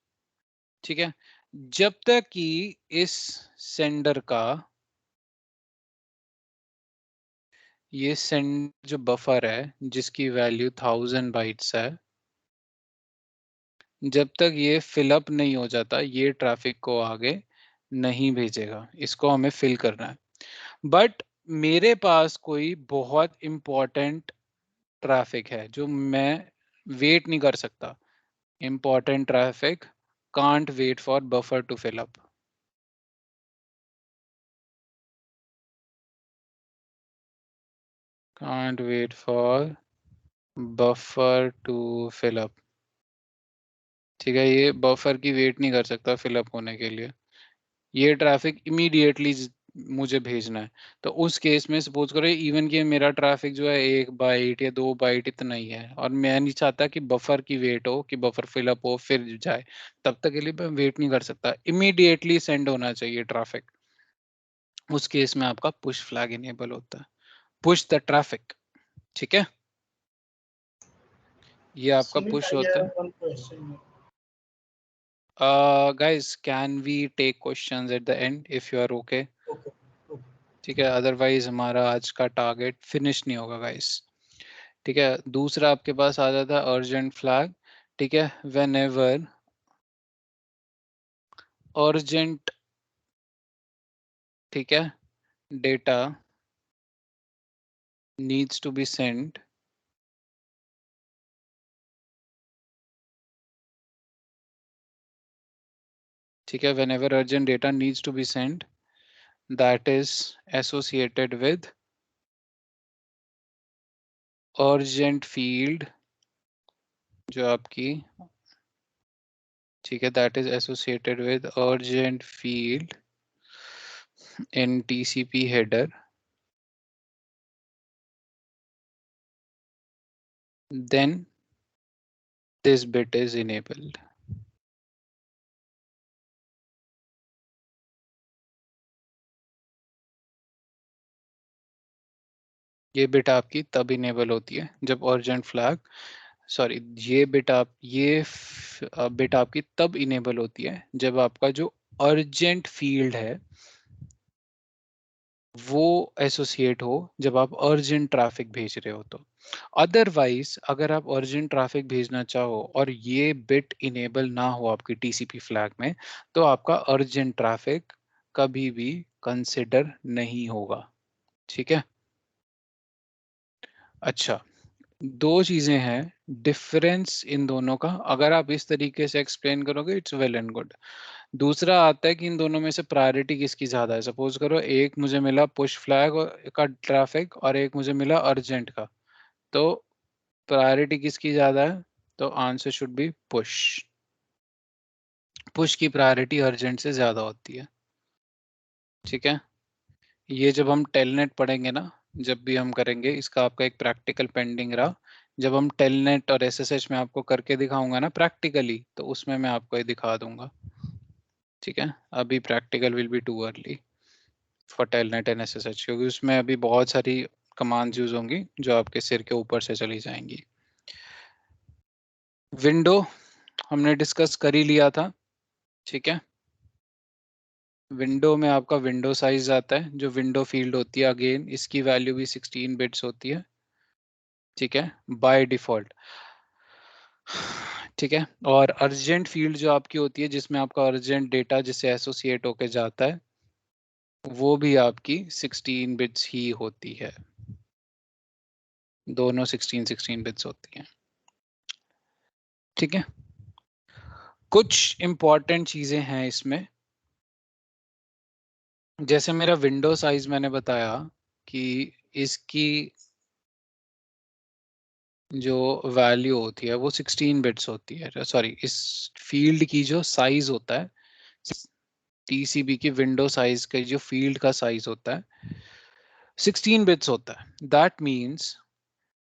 ठीक है, जब तक कि इस सेंडर का, ये सेंड जो बफर है जिसकी वैल्यू 1000 बाइट्स है, जब तक ये फिलअप नहीं हो जाता ये ट्रैफिक को आगे नहीं भेजेगा। इसको हमें फिल करना है। बट मेरे पास कोई बहुत इंपॉर्टेंट ट्रैफिक है जो मैं वेट नहीं कर सकता। Important traffic can't wait for buffer to fill up. can't wait for buffer to fill up. ठीक है, ये बफर की वेट नहीं कर सकता फिलअप होने के लिए, ये ट्रैफिक इमीडिएटली मुझे भेजना है। तो उस केस में सपोज करो इवन कि मेरा ट्रैफिक जो है 1 बाइट या 2 बाइट इतना ही है, और मैं नहीं चाहता कि बफर की वेट हो, कि बफर फिलअप हो फिर जाए, तब तक के लिए मैं वेट नहीं कर सकता, इमीडिएटली सेंड होना चाहिए ट्रैफिक। उस केस में आपका पुश फ्लैग इनेबल होता है, पुश द ट्रैफिक। ठीक है, ये आपका Sumit, पुश I होता have है। one question. Guys, can we take questions at the end if you are okay? Okay. Okay. ठीक है, अदरवाइज हमारा आज का टारगेट फिनिश नहीं होगा गाइस। ठीक है, दूसरा आपके पास आ जाता है अर्जेंट फ्लैग। ठीक है, वेन एवर अर्जेंट, ठीक है, data needs to be send, ठीक है, whenever urgent data needs to be send, that is associated with urgent field जो आपकी, ठीक है, that is associated with urgent field in TCP header, then this bit is enabled. ये bit आपकी तब enable होती है जब अर्जेंट फ्लैग, सॉरी, ये बिट बिट आपकी तब इनेबल होती है जब आपका जो अर्जेंट फील्ड है वो एसोसिएट हो, जब आप अर्जेंट ट्रैफिक भेज रहे हो तो। अदरवाइज अगर आप अर्जेंट ट्रैफिक भेजना चाहो और ये बिट इनेबल ना हो आपकी टीसीपी फ्लैग में, तो आपका अर्जेंट ट्रैफिक कभी भी कंसिडर नहीं होगा। ठीक है, अच्छा, दो चीजें हैं डिफरेंस इन दोनों का, अगर आप इस तरीके से एक्सप्लेन करोगे इट्स वेल एंड गुड। दूसरा आता है कि इन दोनों में से प्रायोरिटी किसकी ज्यादा है। सपोज करो एक मुझे मिला पुश फ्लैग का ट्रैफिक और एक मुझे मिला अर्जेंट का, तो प्रायोरिटी किसकी ज्यादा है? तो answer should be push. Push की प्रायोरिटी अर्जेंट से ज्यादा होती है। ठीक है, ये जब हम टेलनेट पढ़ेंगे ना, जब भी हम करेंगे इसका, आपका एक प्रैक्टिकल पेंडिंग रहा, जब हम टेलनेट और एसएसएच में आपको करके दिखाऊंगा ना प्रैक्टिकली, तो उसमें मैं आपको ये दिखा दूंगा। ठीक है, अभी practical will be too early for telnet and SSH, क्योंकि उसमें अभी बहुत सारी कमांड्स यूज होंगी जो आपके सिर के ऊपर से चली जाएंगी। विंडो हमने डिस्कस कर ही लिया था। ठीक है, विंडो में आपका विंडो साइज आता है, जो विंडो फील्ड होती है, अगेन इसकी वैल्यू भी 16 बिट्स होती है। ठीक है, बाय डिफॉल्ट। ठीक है, और अर्जेंट फील्ड जो आपकी होती है जिसमें आपका अर्जेंट डेटा जिससे एसोसिएट होके जाता है, वो भी आपकी 16 बिट्स ही होती है, दोनों 16 बिट्स होती हैं। ठीक है, कुछ इंपॉर्टेंट चीजें हैं इसमें, जैसे मेरा विंडो साइज मैंने बताया कि इसकी जो वैल्यू होती है वो 16 बिट्स होती है, सॉरी, इस फील्ड की जो साइज होता है, टीसीबी की विंडो साइज का जो फील्ड का साइज होता है 16 बिट्स होता है। That means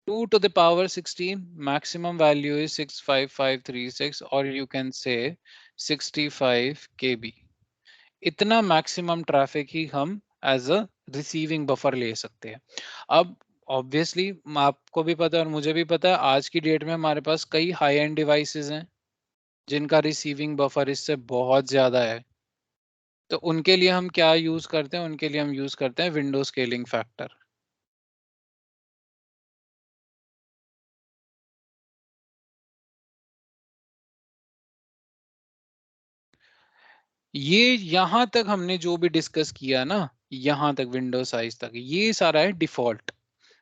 2 to the power 16, maximum value is 65536, or you can say 65 KB। इतना मैक्सिमम ट्रैफिक ही हम एज अ रिसीविंग बफर ले सकते हैं। अब ऑब्वियसली आपको भी पता है और मुझे भी पता है, आज की डेट में हमारे पास कई हाई एंड डिवाइसेस हैं जिनका रिसीविंग बफर इससे बहुत ज्यादा है। तो उनके लिए हम क्या यूज करते हैं? उनके लिए हम यूज करते हैं विंडो स्केलिंग फैक्टर। ये यहां तक हमने जो भी डिस्कस किया ना, यहां तक विंडो साइज तक, ये सारा है डिफॉल्ट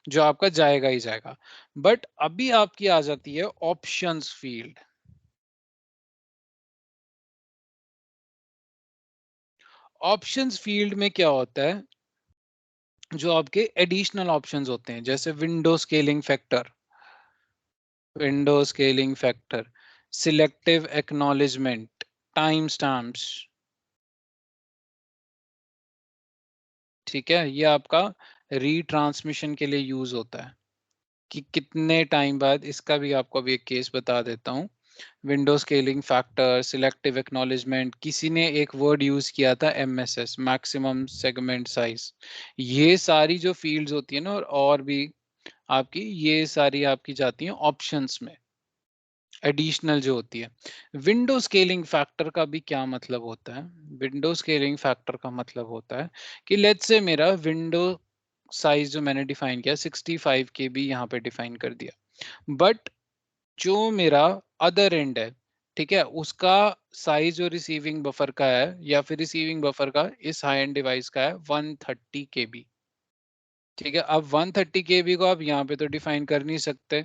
जो आपका जाएगा ही जाएगा। बट अभी आपकी आ जाती है ऑप्शंस फील्ड। ऑप्शंस फील्ड में क्या होता है? जो आपके एडिशनल ऑप्शंस होते हैं, जैसे window scaling factor, selective acknowledgement, time stamps, ठीक है, ये आपका रीट्रांसमिशन के लिए यूज होता है कि कितने टाइम बाद। इसका भी आपको अभी एक केस बता देता हूँ। Window scaling factor, selective acknowledgement, किसी ने एक वर्ड यूज किया था एमएसएस, मैक्सिमम सेगमेंट साइज। ये सारी जो फील्ड्स होती है ना, और भी आपकी ये सारी आपकी जाती हैं ऑप्शंस में, एडिशनल जो होती है। विंडो स्केलिंग फैक्टर का भी क्या मतलब होता है? विंडो स्केलिंग फैक्टर का मतलब होता है कि लेट्स से मेरा विंडो साइज जो मैंने डिफाइन किया 65 KB यहाँ पे डिफाइन कर दिया, बट जो मेरा अदर एंड है, ठीक है, उसका साइज जो रिसीविंग बफर का है या फिर रिसीविंग बफर का इस हाई एंड डिवाइस का है 130 KB। ठीक है, अब 130 KB को आप यहाँ पे तो डिफाइन कर नहीं सकते,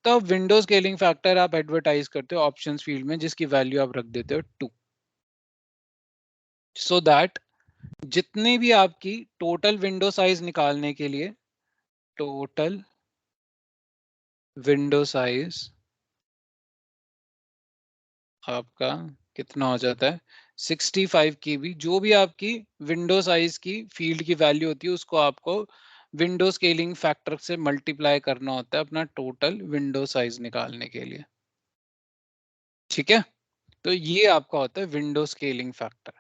तो अब विंडो स्केलिंग फैक्टर आप एडवर्टाइज करते हो ऑप्शंस फील्ड में, जिसकी वैल्यू आप रख देते हो 2, सो दैट जितने भी आपकी टोटल विंडो साइज निकालने के लिए, टोटल विंडो साइज आपका कितना हो जाता है 65 KB, जो भी आपकी विंडो साइज की फील्ड की वैल्यू होती है उसको आपको विंडो स्केलिंग फैक्टर से मल्टीप्लाई करना होता है अपना टोटल विंडो साइज निकालने के लिए। ठीक है, तो ये आपका होता है विंडो स्केलिंग फैक्टर।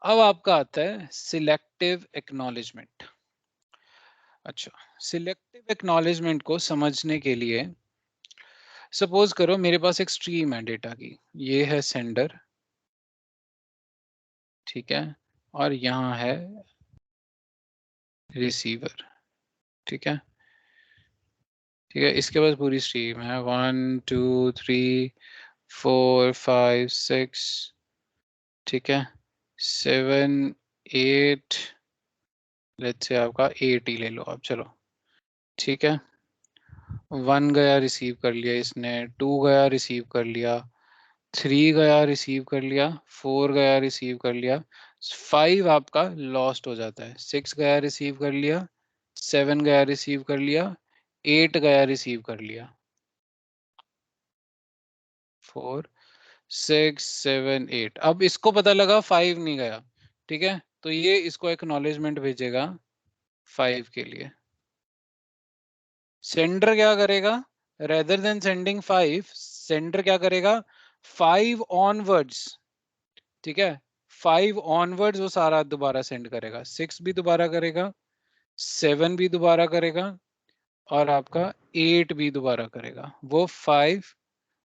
अब आपका आता है सिलेक्टिव एक्नॉलेजमेंट। अच्छा, सिलेक्टिव एक्नॉलेजमेंट को समझने के लिए सपोज करो मेरे पास एक स्ट्रीम है डेटा की, ये है सेंडर, ठीक है, और यहाँ है रिसीवर, ठीक है, ठीक है, इसके पास पूरी स्ट्रीम है 1 2 3 4 5 6, ठीक है, 7 8, लेट्स से आपका 8 ही ले लो आप, चलो, ठीक है। 1 गया रिसीव कर लिया इसने, 2 गया रिसीव कर लिया, 3 गया रिसीव कर लिया, 4 गया रिसीव कर लिया, 5 आपका लॉस्ट हो जाता है, 6 गया रिसीव कर लिया, 7 गया रिसीव कर लिया, 8 गया रिसीव कर लिया, 4 6 7 8। अब इसको पता लगा 5 नहीं गया, ठीक है, तो ये इसको एक्नॉलेजमेंट भेजेगा 5 के लिए। सेंडर क्या करेगा, रेदर देन सेंडिंग 5, सेंडर क्या करेगा 5 ऑनवर्ड्स, ठीक है, 5 ऑनवर्ड्स वो सारा दोबारा सेंड करेगा, 6 भी दोबारा करेगा, 7 भी दोबारा करेगा, और आपका 8 भी दोबारा करेगा। वो 5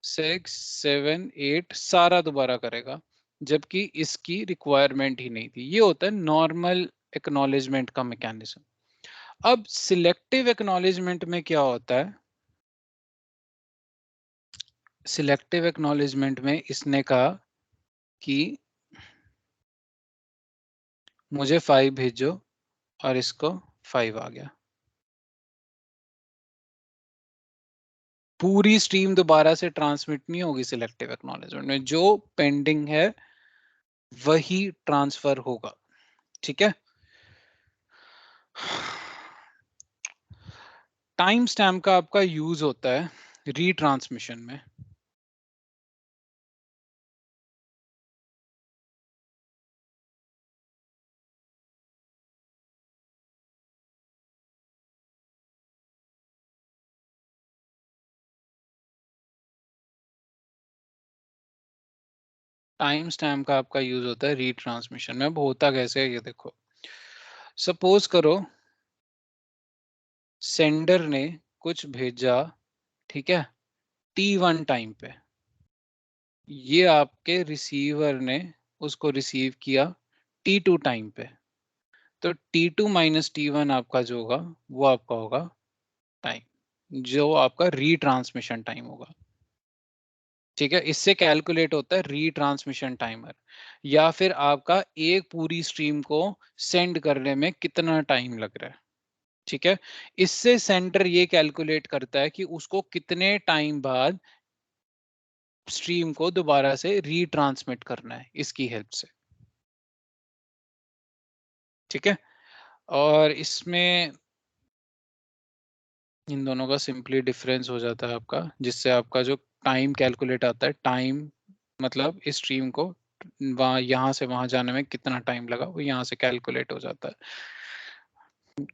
6 7 8 सारा दोबारा करेगा, जबकि इसकी रिक्वायरमेंट ही नहीं थी। ये होता है नॉर्मल एक्नॉलेजमेंट का मैकेनिज्म। अब सिलेक्टिव एक्नॉलेजमेंट में क्या होता है, सिलेक्टिव एक्नॉलेजमेंट में इसने कहा कि मुझे 5 भेजो, और इसको 5 आ गया, पूरी स्ट्रीम दोबारा से ट्रांसमिट नहीं होगी सिलेक्टिव एक्नॉलेजमेंट में, जो पेंडिंग है वही ट्रांसफर होगा। ठीक है, टाइम स्टैम्प का आपका यूज होता है रीट्रांसमिशन में। टाइम स्टैम्प का आपका यूज होता है रीट्रांसमिशन में। अब होता कैसे है ये देखो, सपोज करो सेंडर ने कुछ भेजा, ठीक है, T1 टाइम पे, ये आपके रिसीवर ने उसको रिसीव किया T2 टाइम पे, तो T2 माइनस T1 आपका जो होगा वो आपका होगा टाइम, जो आपका रीट्रांसमिशन टाइम होगा। ठीक है, इससे कैलकुलेट होता है रीट्रांसमिशन टाइमर, या फिर आपका एक पूरी स्ट्रीम को सेंड करने में कितना टाइम लग रहा है। ठीक है, इससे सेंटर ये कैलकुलेट करता है कि उसको कितने टाइम बाद स्ट्रीम को दोबारा से रीट्रांसमिट करना है इसकी हेल्प से। ठीक है, और इसमें इन दोनों का सिंपली डिफरेंस हो जाता है आपका, जिससे आपका जो टाइम कैलकुलेट आता है, टाइम मतलब इस स्ट्रीम को वहाँ यहाँ से वहाँ जाने में कितना टाइम लगा, वो यहाँ से कैलकुलेट हो जाता है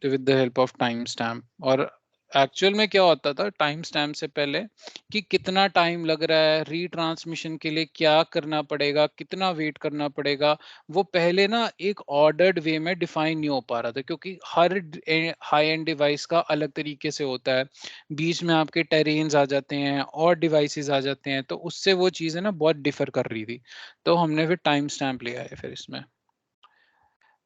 with the help of time stamp. और एक्चुअल में क्या होता था टाइम स्टैम्प से पहले, कि कितना टाइम लग रहा है रीट्रांसमिशन के लिए, क्या करना पड़ेगा, कितना वेट करना पड़ेगा, वो पहले ना एक ऑर्डर्ड वे में डिफाइन नहीं हो पा रहा था, क्योंकि हर हाई एंड डिवाइस का अलग तरीके से होता है, बीच में आपके टेरेन्स आ जाते हैं और डिवाइसेस आ जाते हैं, तो उससे वो चीज़ें ना बहुत डिफर कर रही थी, तो हमने फिर टाइम स्टैम्प लिया है फिर इसमें।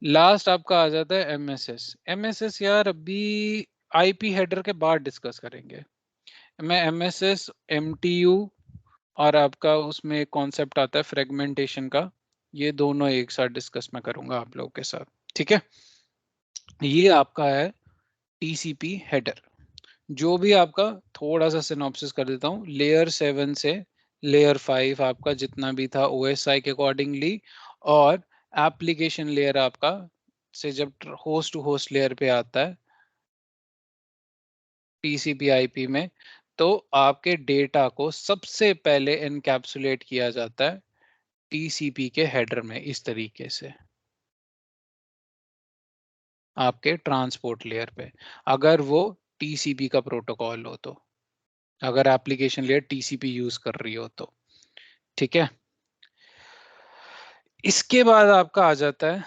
लास्ट आपका आ जाता है एमएसएस। एमएसएस यार अभी आईपी हेडर के बाद डिस्कस करेंगे। मैं एमएसएस एमटीयू और आपका उसमें कॉन्सेप्ट आता है फ्रेगमेंटेशन का, ये दोनों एक साथ डिस्कस मैं करूंगा आप लोगों के साथ, ठीक है। ये आपका है टीसीपी हेडर। जो भी आपका, थोड़ा सा सिनॉप्सिस कर देता हूँ, लेयर 7 से लेयर 5 आपका जितना भी था ओएसआई के अकॉर्डिंगली, और एप्लीकेशन लेयर आपका से जब होस्ट टू होस्ट लेयर पे आता है टीसीपी आईपी में, तो आपके डेटा को सबसे पहले एनकैप्सुलेट किया जाता है टीसीपी के हेडर में इस तरीके से, आपके ट्रांसपोर्ट लेयर पे, अगर वो टीसीपी का प्रोटोकॉल हो तो, अगर एप्लीकेशन लेयर टीसीपी यूज कर रही हो तो, ठीक है। इसके बाद आपका आ जाता है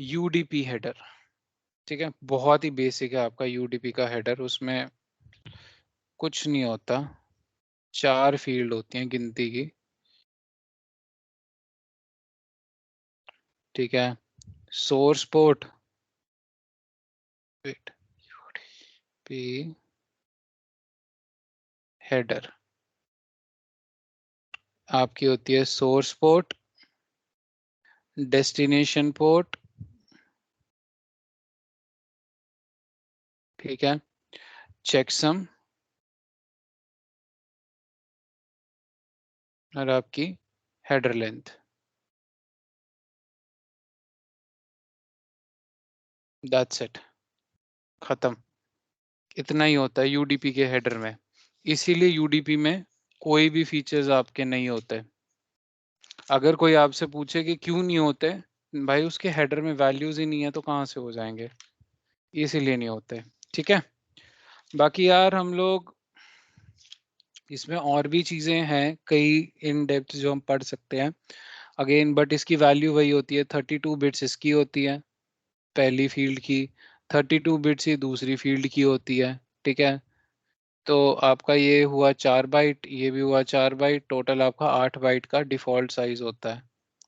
यूडीपी हेडर, ठीक है, बहुत ही बेसिक है आपका यूडीपी का हेडर, उसमें कुछ नहीं होता, 4 फील्ड होती हैं गिनती की, ठीक है। Source port, wait, UDP header आपकी होती है सोर्स पोर्ट, डेस्टिनेशन पोर्ट, ठीक है, चेकसम, और आपकी हेडर लेंथ, दैट्स इट, खत्म। इतना ही होता है यूडीपी के हेडर में, इसीलिए यूडीपी में कोई भी फीचर्स आपके नहीं होते। अगर कोई आपसे पूछे कि क्यों नहीं होते, भाई उसके हेडर में वैल्यूज ही नहीं है तो कहाँ से हो जाएंगे, इसीलिए नहीं होते, ठीक है। बाकी यार हम लोग इसमें और भी चीजें हैं कई इन डेप्थ जो हम पढ़ सकते हैं अगेन, बट इसकी वैल्यू वही होती है, 32 बिट्स इसकी होती है पहली फील्ड की, 32 बिट्स ही दूसरी फील्ड की होती है, ठीक है। तो आपका ये हुआ 4 बाइट, ये भी हुआ 4 बाइट, टोटल आपका 8 बाइट का डिफॉल्ट साइज होता है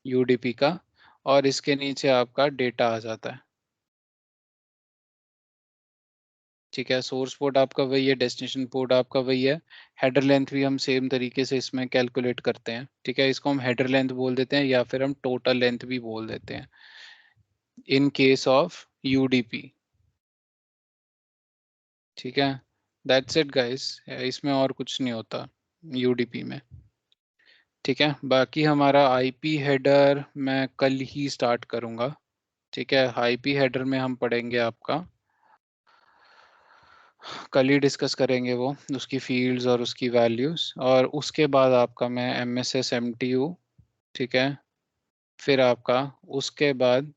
यूडीपी का, और इसके नीचे आपका डेटा आ जाता है, ठीक है। सोर्स पोर्ट आपका वही है, डेस्टिनेशन पोर्ट आपका वही है, हेडर लेंथ भी हम सेम तरीके से इसमें कैलकुलेट करते हैं, ठीक है। इसको हम हेडर लेंथ बोल देते हैं या फिर हम टोटल लेंथ भी बोल देते हैं इन केस ऑफ यूडीपी, ठीक है। दैट्स इट गाइस, इसमें और कुछ नहीं होता यूडीपी में, ठीक है। बाकी हमारा आईपी हेडर मैं कल ही स्टार्ट करूंगा, ठीक है। आईपी हेडर में हम पढ़ेंगे आपका, कल ही डिस्कस करेंगे वो, उसकी फील्ड्स और उसकी वैल्यूज, और उसके बाद आपका मैं M S S M T U, ठीक है। फिर आपका उसके बाद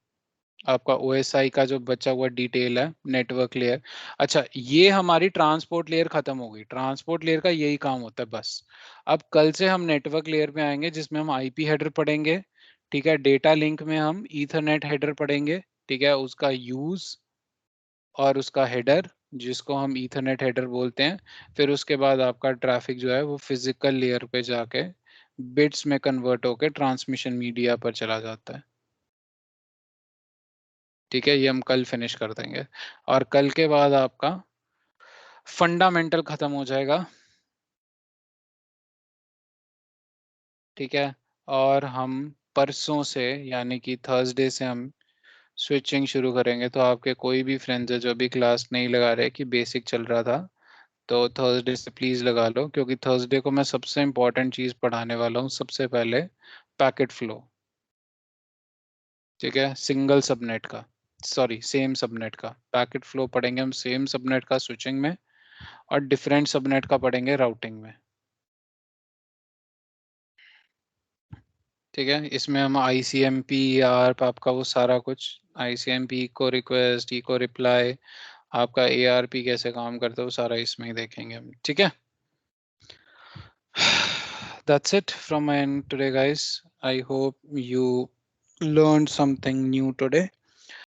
आपका ओ एस आई का जो बचा हुआ डिटेल है, नेटवर्क लेयर। अच्छा, ये हमारी ट्रांसपोर्ट लेयर खत्म हो गई, ट्रांसपोर्ट लेयर का यही काम होता है बस। अब कल से हम नेटवर्क लेयर पे आएंगे जिसमें हम आईपी हेडर पढ़ेंगे, ठीक है। डेटा लिंक में हम ईथरनेट हेडर पढ़ेंगे, ठीक है, उसका यूज और उसका हेडर जिसको हम ईथरनेट हेडर बोलते हैं। फिर उसके बाद आपका ट्रैफिक जो है वो फिजिकल लेयर पे जाके बिट्स में कन्वर्ट होकर ट्रांसमिशन मीडिया पर चला जाता है, ठीक है। ये हम कल फिनिश कर देंगे, और कल के बाद आपका फंडामेंटल खत्म हो जाएगा, ठीक है। और हम परसों से यानी कि थर्सडे से हम स्विचिंग शुरू करेंगे, तो आपके कोई भी फ्रेंड्स है जो अभी क्लास नहीं लगा रहे कि बेसिक चल रहा था, तो थर्सडे से प्लीज़ लगा लो, क्योंकि थर्सडे को मैं सबसे इम्पोर्टेंट चीज़ पढ़ाने वाला हूँ सबसे पहले, पैकेट फ्लो, ठीक है, सिंगल सबनेट का। सॉरी सेम सबनेट का। पैकेट फ्लो पढ़ेंगे हम सेम सबनेट का स्विचिंग में, और डिफरेंट सबनेट का पढ़ेंगे राउटिंग में। ठीक है, इसमें हम ICMP ARP आपका वो सारा कुछ, ICMP echo request, echo reply, आपका ARP कैसे काम करता है वो सारा इसमें ही देखेंगे हम। ठीक है, that's it from my end today guys. I hope you learned something new today.